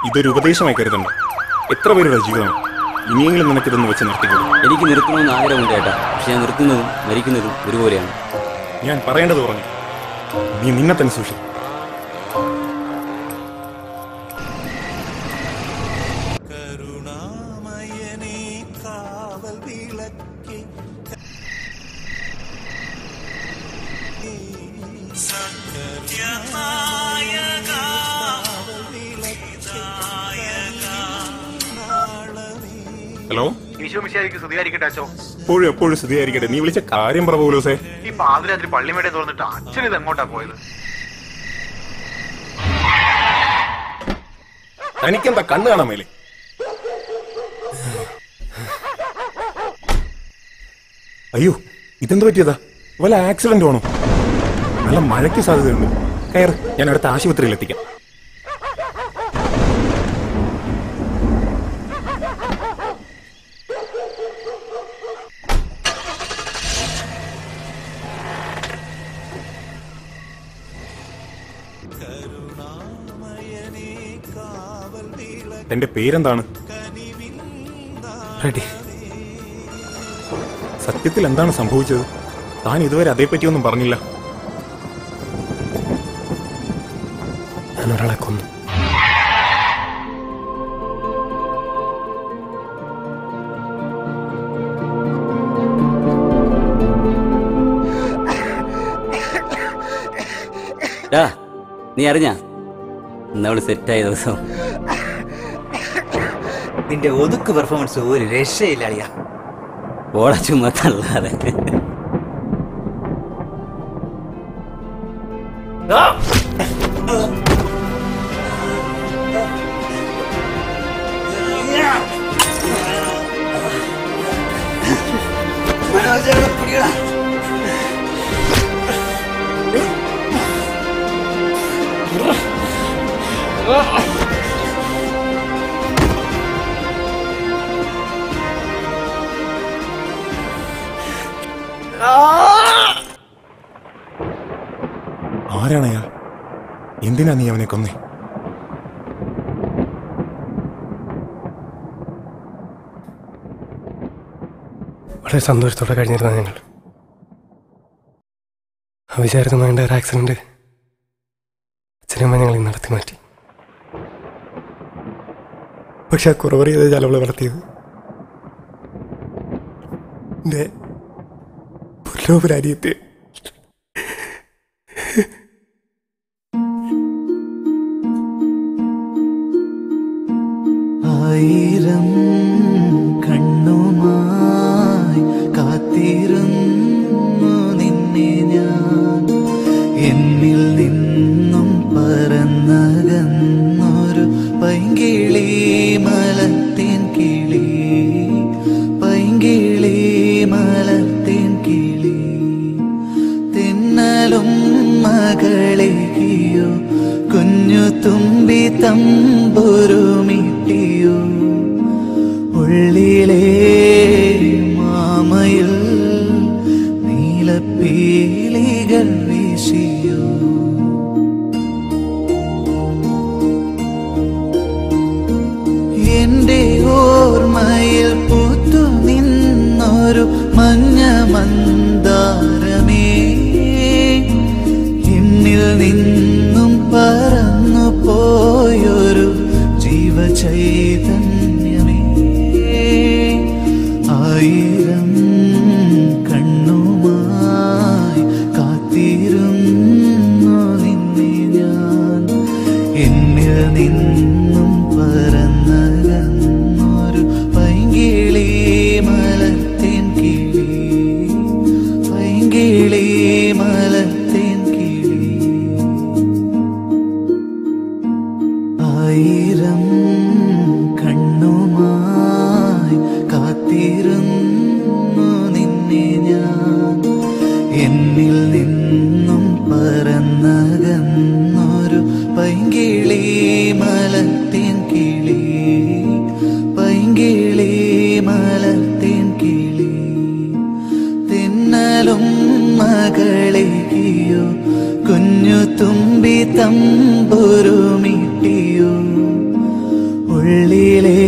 ഇതൊരു ഉപദേശമായി കരുതണ്ട. എത്ര പേരുടെ ജീവിതമാണ്. ഇനിയെങ്കിലും നിനക്കിതൊന്ന് വെച്ച് നിർത്തിക്കൊള്ളു. എനിക്ക് നിർത്തണമെന്ന് ആഗ്രഹമുണ്ട് ചേട്ടാ. പക്ഷെ ഞാൻ നിർത്തുന്നതും മരിക്കുന്നതും ഒരുപോലെയാണ്. ഞാൻ പറയേണ്ടത് പറഞ്ഞു. നീ നിന്നെ തന്നെ സൂക്ഷിക്കും. ഹലോ, എപ്പോഴും സ്തുതിയായിരിക്കട്ടെ. നീ വിളിച്ച കാര്യം പറ പൗലോസേ. ഈ പാതിരാത്രി പള്ളിമേടെ തുറന്നിട്ട് അച്ഛൻ ഇത് എങ്ങോട്ടാ പോയത്? തനിക്കെന്താ കണ്ണ് കാണാൻ മേലെ? അയ്യോ, ഇതെന്ത് പറ്റിയതാ? വല്ല ആക്സിഡന്റ് ആണോ? നല്ല മഴയ്ക്ക് സാധ്യതയുണ്ട്. കയറ്, ഞാൻ അടുത്ത ആശുപത്രിയിൽ എത്തിക്കാം. എന്റെ പേരെന്താണ്? റെഡി. സത്യത്തിൽ എന്താണ് സംഭവിച്ചത്? താൻ ഇതുവരെ അതേപ്പറ്റിയൊന്നും പറഞ്ഞില്ല. ഞാൻ ഒരാളെ കൊന്നു. നീ അറിഞ്ഞ നമ്മള് സെറ്റായ ദിവസം നിന്റെ ഒതുക്ക് പെർഫോമൻസ് ഒരു രക്ഷയില്ല അളിയാ. ഓള ചുമ്മാ തള്ളാതെ. ആരാണയാൾ? എന്തിനാ നീ അവനെ കൊന്നേ? വളരെ സന്തോഷത്തോടെ കഴിഞ്ഞിരുന്ന ഞങ്ങൾ അവിചാരിതമായ ഒരു ആക്സിഡന്റ് അച്ഛനമ്മ ഞങ്ങൾ നടത്തി മാറ്റി. പക്ഷെ ആ കുറവറിയത് ചലവള് വളർത്തിയത് എൻ്റെ പുല്ലോപുരാരിയത്തെ. ആയിരം കണ്ണുമായി കാത്തിരുന്നു നിന്നെ ഞാൻ. എന്നിൽ നിന്നും പറന്നകന്നൊരു പൈങ്കിളി മലത്തേൻ കിളി, പൈങ്കിളി മലത്തേൻ കിളി. തിന്നലും മകളെയോ കുഞ്ഞു തുമ്പി തമ്പുരുമിട്ടിയോ, ഉള്ളിലേ മാമയിൽ നീലപ്പീലികൾ വീശിയോ. എന്റെ ഓർമ്മയിൽ പൂത്തു നിന്നൊരു മഞ്ഞ മന്ദാരമേ, എന്നിൽ നിന്നും പറന്നു പോയൊരു ജീവചൈതന്യമേ. ആയിരം കണ്ണുമായി കാത്തിരുന്നു നിന്നെ ഞാൻ. എന്നിൽ നിന്നും പറന്നകന്നൊരു പൈങ്കിളി മലത്തേൻ കിളി, പൈങ്കിളി മലത്തേൻ കിളി. ആയിരം കണ്ണുമായി കാത്തിരുന്നു നിന്നെ ഞാൻ. എന്നിൽ നിന്നും പറന്നകന്നൊരു പൈങ്കിളി മലത്തേൻ കിളി, പൈങ്കിളി മലത്തേൻ കിളി. തിന്നലും മകളെയോ കുഞ്ഞു തുമ്പി തമ്പുരുമിട്ടിയോ, തിങ്കളിലേ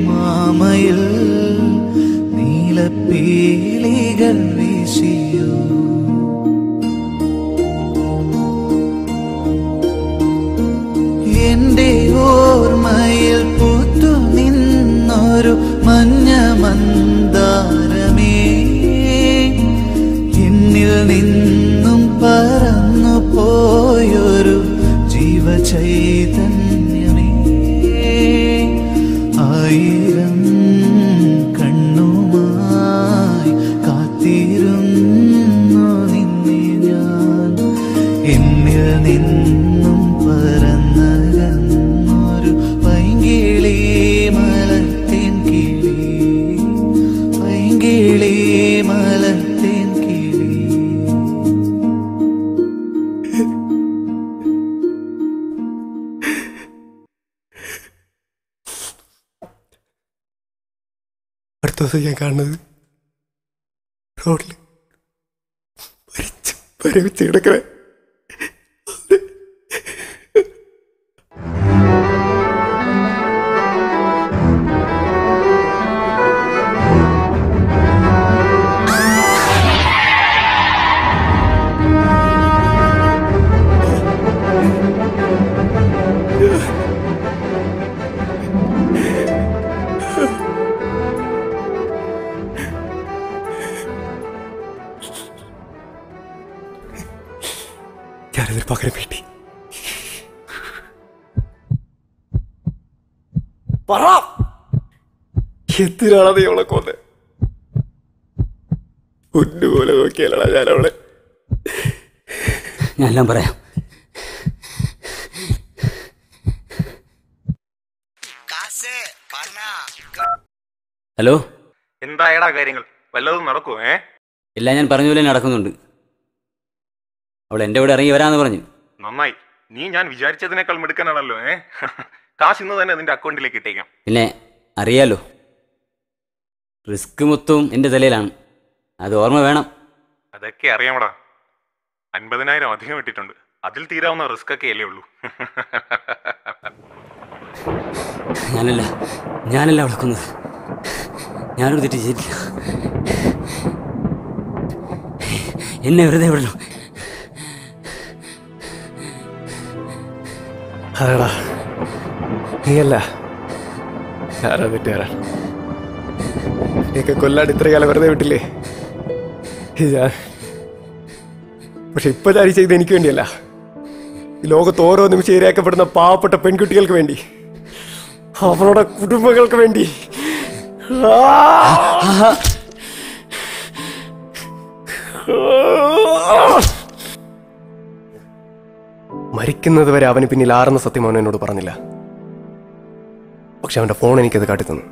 മാമയിൽ നീലപ്പീലികൾ വീശിയോ എന്റെ ഓർമ്മയിൽ പൂത്തു നിന്നൊരു മഞ്ഞ മന്ദാരമേ എന്നിൽ നിന്നും പറന്നു പോയൊരു ജീവചൈതന്യമേ ആയിരം കണ്ണുമായി കാത്തിരുന്നു നിന്നെ ഞാൻ എന്നിൽ നിന്നും പറന്നകന്നൊരു പൈങ്കിളി മലർത്തേൻ കിളി പൈങ്കിളി മലർത്തേൻ കിളി അടുത്ത ദിവസം ഞാൻ കാണുന്നത് റോഡിൽ മരവിച്ച് കിടക്കണേ ഞാനതിന് പകരം വേണ്ടി പറ എന്തിനാണ് നീ അവളെ കൊന്ന് ഒന്നുപോലെ നോക്കിയാലടാ ഞാൻ അവളെ ഞാനെല്ലാം പറയാം. ഹലോ, എന്തായടാ കാര്യങ്ങൾ? വല്ലതും നടക്കുമോ? എല്ലാം ഞാൻ പറഞ്ഞ പോലെ നടക്കുന്നുണ്ട്. അവൾ എൻ്റെ കൂടെ ഇറങ്ങി വരാമെന്ന് പറഞ്ഞു. നന്നായി. നീ ഞാൻ വിചാരിച്ചതിനേക്കാൾ മിടുക്കനാണല്ലോ. കാശ് ഇന്ന് തന്നെ നിന്റെ അക്കൗണ്ടിലേക്ക് ഇട്ടേക്കാം. പിന്നെ അറിയാലോ, റിസ്ക് മൊത്തവും എൻ്റെ തലയിലാണ്. അത് ഓർമ്മ വേണം. അതൊക്കെ അറിയാമടാ. 50,000 അധികം ഇട്ടിട്ടുണ്ട്. അതിൽ തീരാവുന്ന റിസ്ക് ഒക്കെ അല്ലേ ഉള്ളൂ. ഞാനല്ല അവളെ കൊന്നത്. ഞാനൊരു തെറ്റ് ചെയ്തിട്ടില്ല. എന്നെ വെറുതെ വിടണം. അതെടാ, നീയല്ല, ഞാനാ തെറ്റുകാരാണ്. നീയൊക്കെ കൊല്ലാണ്ട് ഇത്ര കാലം വെറുതെ വിട്ടില്ലേ? പക്ഷെ ഇപ്പൊ ഞാൻ ചെയ്ത് എനിക്ക് വേണ്ടിയല്ല, ഈ ലോകത്ത് ഓരോ നിമിഷം ഇരയാക്കപ്പെടുന്ന പാവപ്പെട്ട പെൺകുട്ടികൾക്ക് വേണ്ടി, അവരുടെ കുടുംബങ്ങൾക്ക് വേണ്ടി. മരിക്കുന്നത് വരെ അവന് പിന്നിൽ ആറുന്ന സത്യം അവൻ എന്നോട് പറഞ്ഞില്ല. പക്ഷെ അവന്റെ ഫോൺ എനിക്കത് കാട്ടിത്തന്നു.